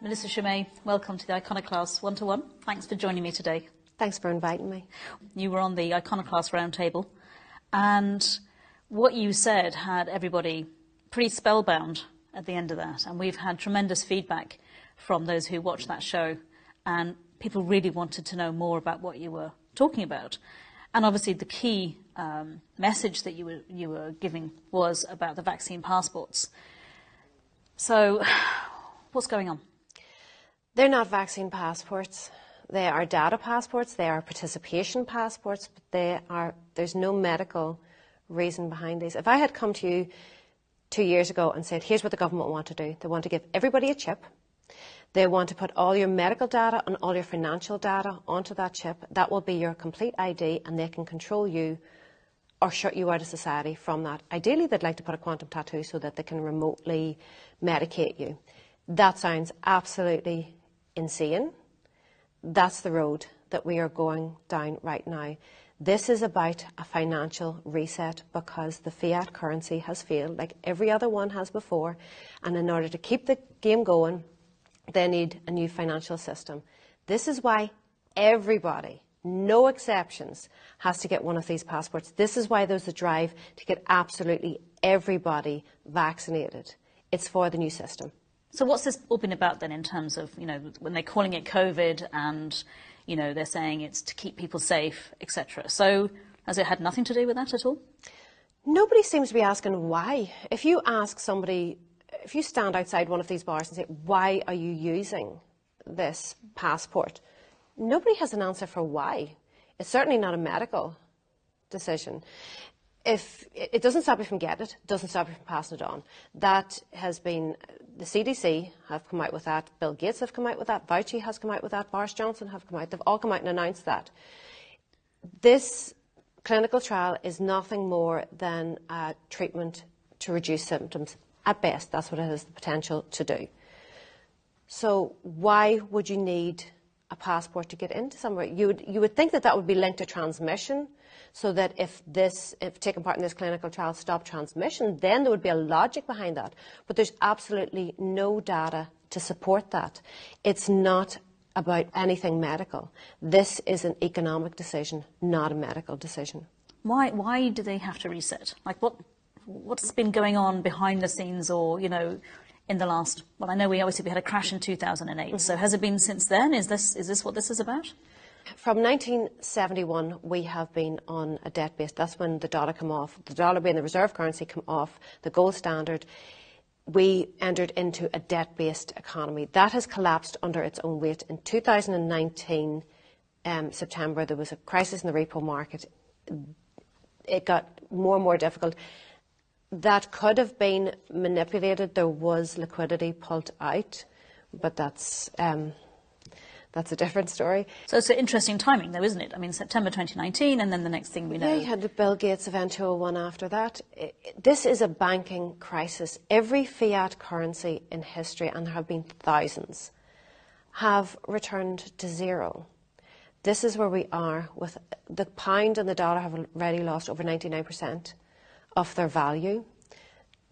Melissa Chimay, welcome to the Iconoclast One-to-One. Thanks for joining me today. Thanks for inviting me. You were on the Iconoclast Roundtable, and what you said had everybody pretty spellbound at the end of that. And we've had tremendous feedback from those who watched that show, and people really wanted to know more about what you were talking about. And obviously the key message that you were giving was about the vaccine passports. So what's going on? They're not vaccine passports. They are data passports. They are participation passports, but there's no medical reason behind these. If I had come to you 2 years ago and said, here's what the government want to do. They want to give everybody a chip. They want to put all your medical data and all your financial data onto that chip. That will be your complete ID, and they can control you or shut you out of society from that. Ideally, they'd like to put a quantum tattoo so that they can remotely medicate you. That sounds absolutely insane. That's the road that we are going down right now. This is about a financial reset because the fiat currency has failed, like every other one has before. And in order to keep the game going, they need a new financial system. This is why everybody, no exceptions, has to get one of these passports. This is why there's a drive to get absolutely everybody vaccinated. It's for the new system. So what's this all been about then in terms of, when they're calling it COVID and, they're saying it's to keep people safe, etc. So has it had nothing to do with that at all? Nobody seems to be asking why. If you ask somebody, if you stand outside one of these bars and say, why are you using this passport? Nobody has an answer for why. It's certainly not a medical decision. If it doesn't stop you from getting it, doesn't stop you from passing it on. That has been, the CDC have come out with that, Bill Gates have come out with that, Fauci has come out with that, Boris Johnson have come out, they've all come out and announced that. This clinical trial is nothing more than a treatment to reduce symptoms. At best, that's what it has the potential to do. So why would you need a passport to get into somewhere? You would think that would be linked to transmission, so that if taking part in this clinical trial stopped transmission, then there would be a logic behind that. But there's absolutely no data to support that. It's not about anything medical. This is an economic decision, not a medical decision. Why do they have to reset? Like what's been going on behind the scenes, or in the last? Well, I know we had a crash in 2008. Mm-hmm. So has it been since then? Is this what this is about? From 1971, we have been on a debt base. That's when the dollar came off. The dollar being the reserve currency came off, the gold standard. We entered into a debt-based economy. That has collapsed under its own weight. In 2019, September, there was a crisis in the repo market. It got more and more difficult. That could have been manipulated. There was liquidity pulled out, but that's a different story. So it's an interesting timing, though, isn't it? I mean, September 2019, and then the next thing we know. Yeah, you had the Bill Gates event 201 after that. This is a banking crisis. Every fiat currency in history, and there have been thousands, have returned to zero. This is where we are. With the pound and the dollar have already lost over 99% of their value.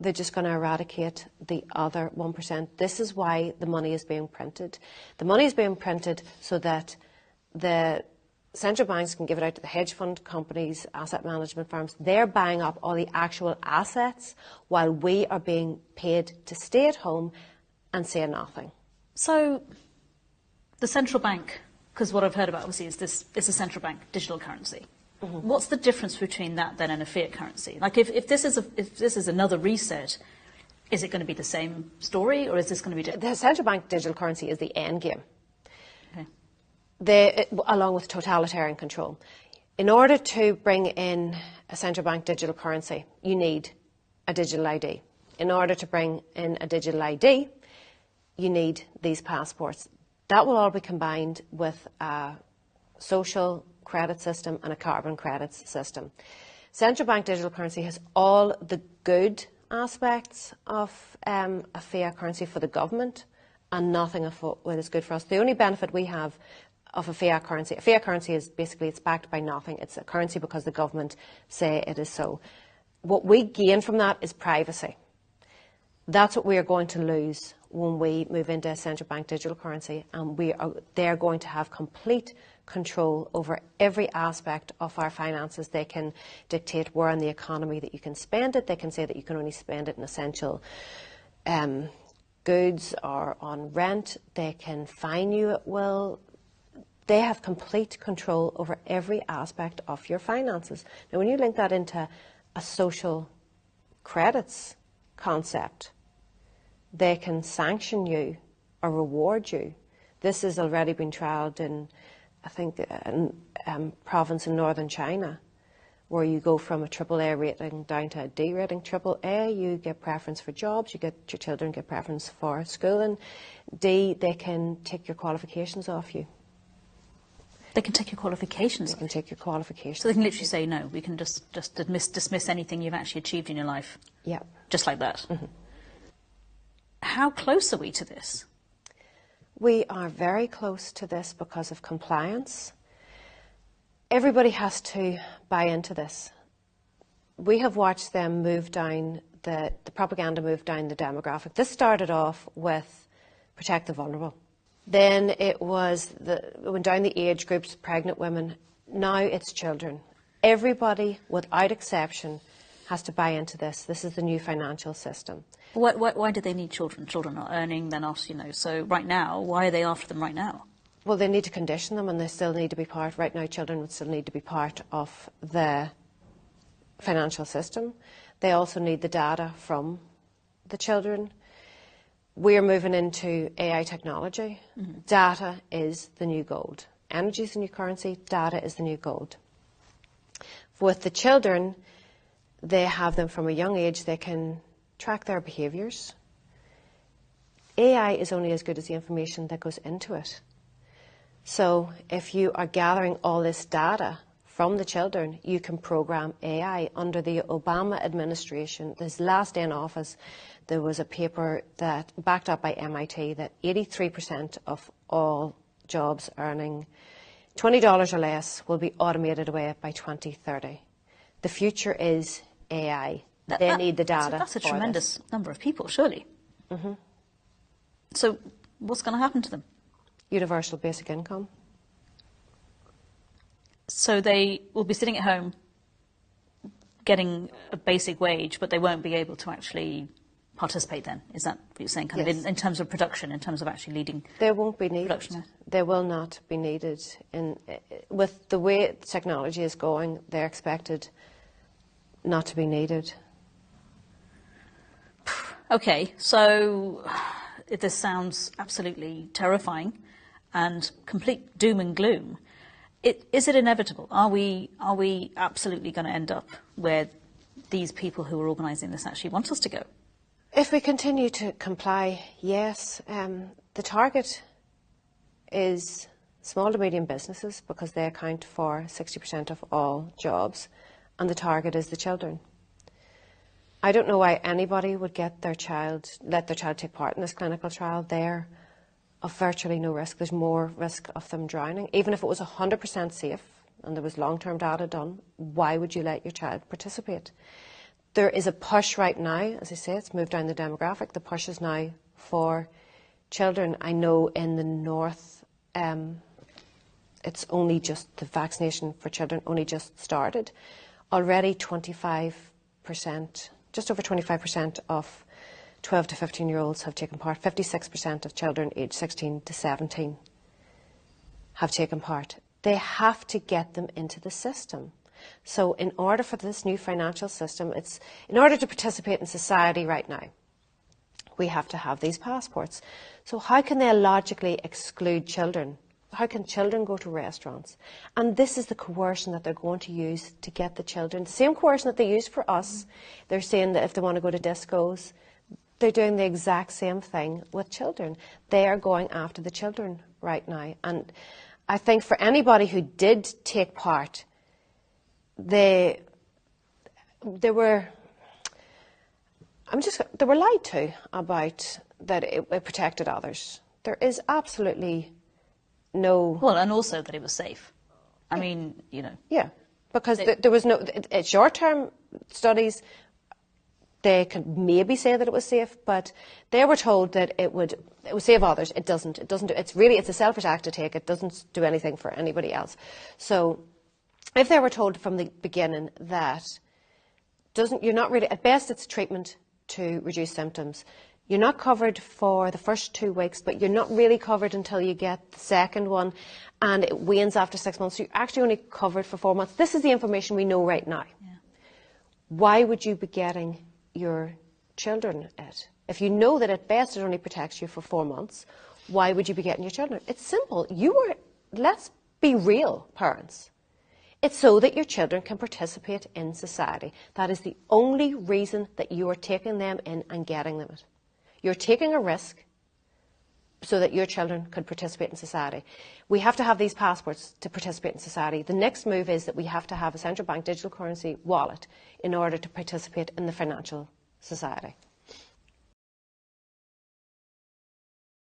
They're just going to eradicate the other 1%. This is why the money is being printed. The money is being printed so that the central banks can give it out to the hedge fund companies, asset management firms. They're buying up all the actual assets while we are being paid to stay at home and say nothing. So the central bank, because what I've heard about obviously is a central bank digital currency. Mm-hmm. What's the difference between that then and a fiat currency? Like if this is another reset, is it going to be the same story, or is this going to be different? The central bank digital currency is the end game. Okay. Along with totalitarian control. In order to bring in a central bank digital currency, you need a digital ID. In order to bring in a digital ID, you need these passports. That will all be combined with a social credit system and a carbon credits system. Central bank digital currency has all the good aspects of a fiat currency for the government and nothing of what is good for us. The only benefit we have of a fiat currency is basically it's backed by nothing. It's a currency because the government say it is so. What we gain from that is privacy. That's what we are going to lose when we move into a central bank digital currency, and they're going to have complete control over every aspect of our finances. They can dictate where in the economy that you can spend it. They can say that you can only spend it in essential goods or on rent. They can fine you at will. They have complete control over every aspect of your finances. Now, when you link that into a social credits concept, they can sanction you or reward you. This has already been trialled in, I think, a province in northern China, where you go from a AAA rating down to a D rating. AAA, you get preference for jobs, your children get preference for schooling. D, they can take your qualifications off you. They can take your qualifications. They can take your qualifications. So they can literally say, no, we can just dismiss anything you've actually achieved in your life. Yeah. Just like that. Mm-hmm. How close are we to this? We are very close to this because of compliance. Everybody has to buy into this. We have watched them move down, the propaganda move down the demographic. This started off with protect the vulnerable. Then it went down the age groups, pregnant women. Now it's children. Everybody, without exception, has to buy into this. This is the new financial system. Why do they need children? Children are earning, they're not, so right now, why are they after them right now? Well, they need to condition them, and they still need to be part. Right now, children would still need to be part of the financial system. They also need the data from the children. We're moving into AI technology. Mm-hmm. Data is the new gold. Energy is the new currency. Data is the new gold. With the children, they have them from a young age. They can track their behaviours. AI is only as good as the information that goes into it. So if you are gathering all this data from the children, you can program AI. Under the Obama administration, his last day in office, there was a paper that backed up by MIT that 83% of all jobs earning $20 or less will be automated away by 2030. The future is AI. They need the data. So that's a tremendous number of people, surely. Mm-hmm. So what's going to happen to them? Universal basic income. So they will be sitting at home getting a basic wage, but they won't be able to actually participate then? Is that what you're saying? Kind Yes. of in terms of production, in terms of actually leading They won't be needed. production? They will not be needed. With the way technology is going, they're expected not to be needed. Okay, so this sounds absolutely terrifying and complete doom and gloom. Is it inevitable? Are we absolutely going to end up where these people who are organising this actually want us to go? If we continue to comply, yes. The target is small to medium businesses because they account for 60% of all jobs, and the target is the children. I don't know why anybody would let their child take part in this clinical trial. They're of virtually no risk. There's more risk of them drowning. Even if it was 100% safe and there was long-term data done, why would you let your child participate? There is a push right now, as I say, it's moved down the demographic. The push is now for children. I know in the north, it's only just the vaccination for children only just started. Already 25%, just over 25% of 12 to 15-year-olds have taken part. 56% of children aged 16 to 17 have taken part. They have to get them into the system. So in order for this new financial system, in order to participate in society right now, we have to have these passports. So how can they logically exclude children? How can children go to restaurants? And this is the coercion that they're going to use to get the children. The same coercion that they used for us. They're saying that if they want to go to discos, they're doing the exact same thing with children. They are going after the children right now. And I think for anybody who did take part, they were lied to about that it protected others. There is absolutely no... Well, and also that it was safe. I mean, Yeah, because there was no... Short-term studies They could maybe say that it was safe, but they were told that it would save others. It doesn't. It doesn't. It's a selfish act to take. It doesn't do anything for anybody else. So, if they were told from the beginning that you're not really, at best it's treatment to reduce symptoms. You're not covered for the first 2 weeks, but you're not really covered until you get the second one, and it wanes after 6 months. So you're actually only covered for 4 months. This is the information we know right now. Yeah. Why would you be getting your children it? If you know that at best it only protects you for 4 months, why would you be getting your children? It's simple. Let's be real, parents. It's so that your children can participate in society. That is the only reason that you are taking them in and getting them it. You're taking a risk so that your children could participate in society. We have to have these passports to participate in society. The next move is that we have to have a central bank digital currency wallet in order to participate in the financial society.